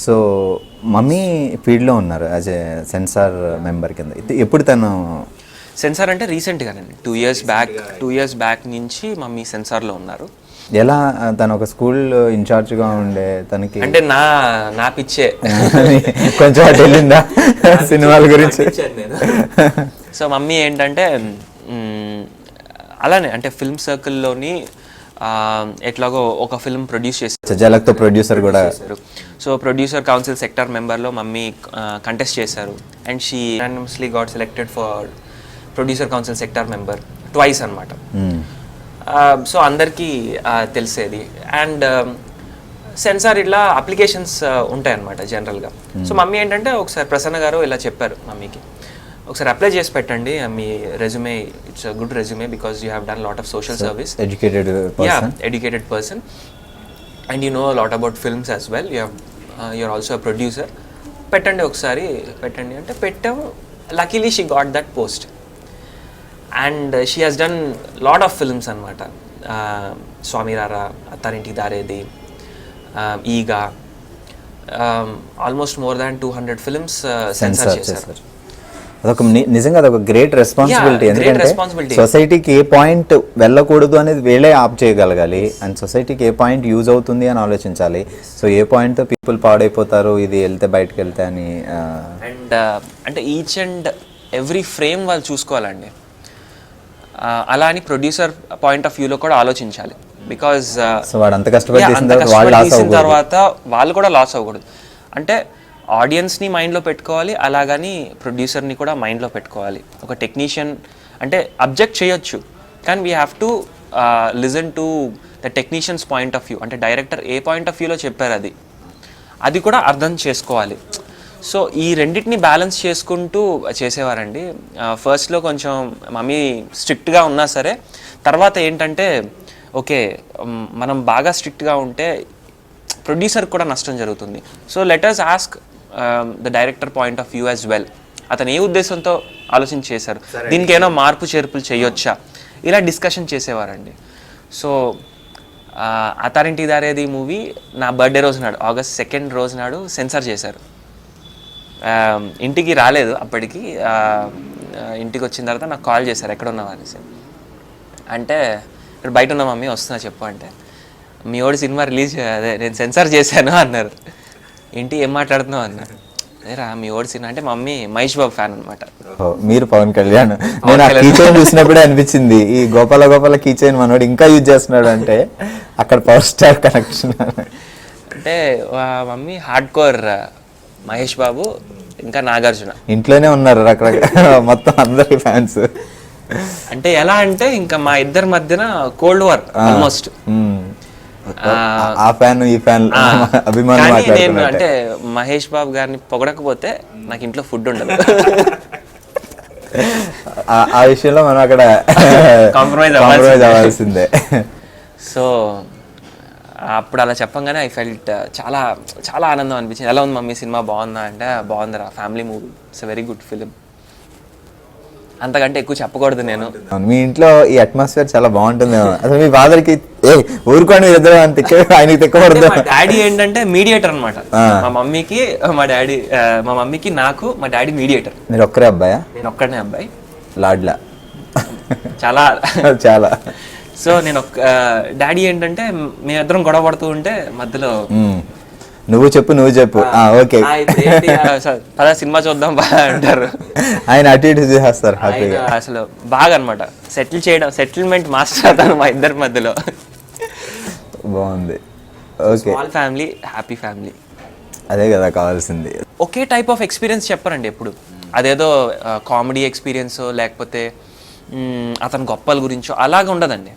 So mummy ఫీల్డ్లో ఉన్నారు as a censor member కింద. ఎప్పుడు తను సెన్సార్ అంటే రీసెంట్గానండి 2 years బ్యాక్ నుంచి మమ్మీ సెన్సార్లో ఉన్నారు. ఎలా తను ఒక స్కూల్ ఇన్ఛార్జ్గా ఉండే తనకి అంటే నా పిచ్చే కొంచెం అటు వెళ్ళిందా సినిమాల గురించి? సో మమ్మీ ఏంటంటే అలానే అంటే ఫిల్మ్ సర్కిల్లోని ఎట్లాగో ఒక ఫిల్మ్ ప్రొడ్యూస్ చేశారు, జలక్తో ప్రొడ్యూసర్ కూడా. సో ప్రొడ్యూసర్ కౌన్సిల్ సెక్టార్ మెంబర్లో మమ్మీ కంటెస్ట్ చేశారు and she unanimously got selected for producer council sector member twice అనమాట. సో అందరికీ తెలిసేది. అండ్ సెన్సార్ ఇట్లా అప్లికేషన్స్ ఉంటాయన్నమాట జనరల్గా. సో మమ్మీ ఏంటంటే ఒకసారి ప్రసన్న గారు ఇలా చెప్పారు మమ్మీకి, ఒకసారి అప్లై చేసి పెట్టండి మీ resume, it's good resume because you have done lot of social service, educated person and you know lot about films as well, you are also producer, పెట్టండి ఒకసారి పెట్టండి అంటే పెట్టాము. Luckily she got that post and she has done lot of films అనమాట. Swamirara, Attarintiki Daredi, Eega, almost more than 200 films censor చేశారు. అదొక నిజంగా అదొక గ్రేట్ రెస్పాన్సిబిలిటీ. ఎందుకంటే సొసైటీకి ఏ పాయింట్ వెళ్ళకూడదు అనేది వీళ్ళే ఆప్ చేయగలగాలి అండ్ సొసైటీకి ఏ పాయింట్ యూజ్ అవుతుంది అని ఆలోచించాలి. సో ఏ పాయింట్తో పీపుల్ పాడైపోతారు ఇది వెళ్తే బయటకు వెళ్తే అని. అండ్ అంటే ఈచ్ అండ్ ఎవ్రీ ఫ్రేమ్ వాళ్ళు చూసుకోవాలండి. అలా అని ప్రొడ్యూసర్ పాయింట్ ఆఫ్ వ్యూలో కూడా ఆలోచించాలి. బికాజ్ వాడు అంత కష్టపడి తర్వాత వాళ్ళు కూడా లాస్ అవ్వకూడదు. అంటే ఆడియన్స్ని మైండ్లో పెట్టుకోవాలి, అలాగని ప్రొడ్యూసర్ని కూడా మైండ్లో పెట్టుకోవాలి. ఒక టెక్నీషియన్ అంటే అబ్జెక్ట్ చేయొచ్చు, కానీ we have to listen to the technicians point of view. అంటే డైరెక్టర్ ఏ పాయింట్ ఆఫ్ వ్యూలో చెప్పారు అది కూడా అర్థం చేసుకోవాలి. సో ఈ రెండింటిని బ్యాలెన్స్ చేసుకుంటూ చేసేవారండి. ఫస్ట్లో కొంచెం మమ్మీ స్ట్రిక్ట్గా ఉన్నా సరే, తర్వాత ఏంటంటే ఓకే మనం బాగా స్ట్రిక్ట్గా ఉంటే ప్రొడ్యూసర్ కూడా నష్టం జరుగుతుంది. So let us ask the director point of view as well. అతను ఏ ఉద్దేశంతో ఆలోచించి చేశారు, దీనికి ఏమైనా మార్పు చేర్పులు చేయొచ్చా, ఇలా డిస్కషన్ చేసేవారండి. సో అత్తారింటికి దారేది మూవీ నా బర్త్డే రోజు నాడు, August 2nd రోజు నాడు సెన్సార్ చేశారు. ఇంటికి రాలేదు అప్పటికి. ఇంటికి వచ్చిన తర్వాత నాకు కాల్ చేశారు, ఎక్కడ ఉన్నావు అనేసి. అంటే ఇక్కడ బయట ఉన్నా మమ్మీ, వస్తున్నా చెప్పు అంటే, మీ ఓడి సినిమా రిలీజ్ అదే నేను సెన్సార్ చేశాను అన్నారు. ఏంటి ఏం మాట్లాడుతున్నావు అన్నారు. అదేరా మీ ఓడి సినిమా అంటే మమ్మీ మహేష్ బాబు ఫ్యాన్ అనమాట. మీరు పవన్ కళ్యాణ్. నేను చూసినప్పుడే అనిపించింది ఈ గోపాల కీచైన్ మనోడు ఇంకా యూజ్ చేస్తున్నాడు అంటే అక్కడ పవర్ స్టార్ కనెక్షన్. అంటే mummy hard core Mahesh Babu ఇంకా నాగార్జున ఇంట్లోనే ఉన్నారు రకరకాల మొత్తం అందరి ఫ్యాన్స్. అంటే ఎలా అంటే ఇంకా మా ఇద్దరి మధ్యన కోల్డ్ వార్ ఆల్మోస్ట్. ఆ ఫ్యాన్ ఈ ఫ్యాన్ అభిమానం. నేను అంటే మహేష్ బాబు గారిని పొగడకపోతే నాకు ఇంట్లో ఫుడ్ ఉండదు. ఆ విషయంలో మనం అక్కడ కాంప్రమైజ్ అవ్వాల్సిందే. సో అప్పుడు అలా చెప్పంగానే ఐ ఫెల్ట్ చాలా చాలా ఆనందం అనిపించింది. ఎలా ఉంది మమ్మీ సినిమా, బాగుందా అంటే బాగుందిరా, family movie, it's a very good film. అంతకంటే ఎక్కువ చెప్పకూడదు నేను. మీ ఇంట్లో ఈ అట్మాస్ఫియర్ చాలా బాగుంటుంది. అసలు మీ ఫాదర్కి ఊరుకోండి ఇద్దరు ఆయనకి తెక్కకూడదు. డాడీ ఏంటంటే మీడియేటర్ అనమాట. మా మమ్మీకి మా మమ్మీకి నాకు మా డాడీ మీడియేటర్. మీరు ఒక్కరే అబ్బాయా? నేను ఒక్కడనే అబ్బాయి. లాడ్లా చాలా చాలా. సో నేను డాడీ ఏంటంటే మేమిద్దరం గొడవ పడుతూ ఉంటే మధ్యలో నువ్వు చెప్పు ఓకే పదా సినిమా చూద్దాం బాగా అంటారు. ఆయన అటు ఇటు చేస్తారు అసలు బాగా అనమాట. సెటిల్మెంట్ మాస్టర్ అవుతాను మా ఇద్దరి మధ్యలో. బాగుంది. స్మాల్ ఫ్యామిలీ, హ్యాపీ ఫ్యామిలీ, అదే కదా కావాల్సింది. ఒకే టైప్ ఆఫ్ ఎక్స్పీరియన్స్ చెప్పరండి ఎప్పుడు. అదేదో కామెడీ ఎక్స్పీరియన్స్ లేకపోతే అతని గొప్పల గురించో అలాగ ఉండదండి.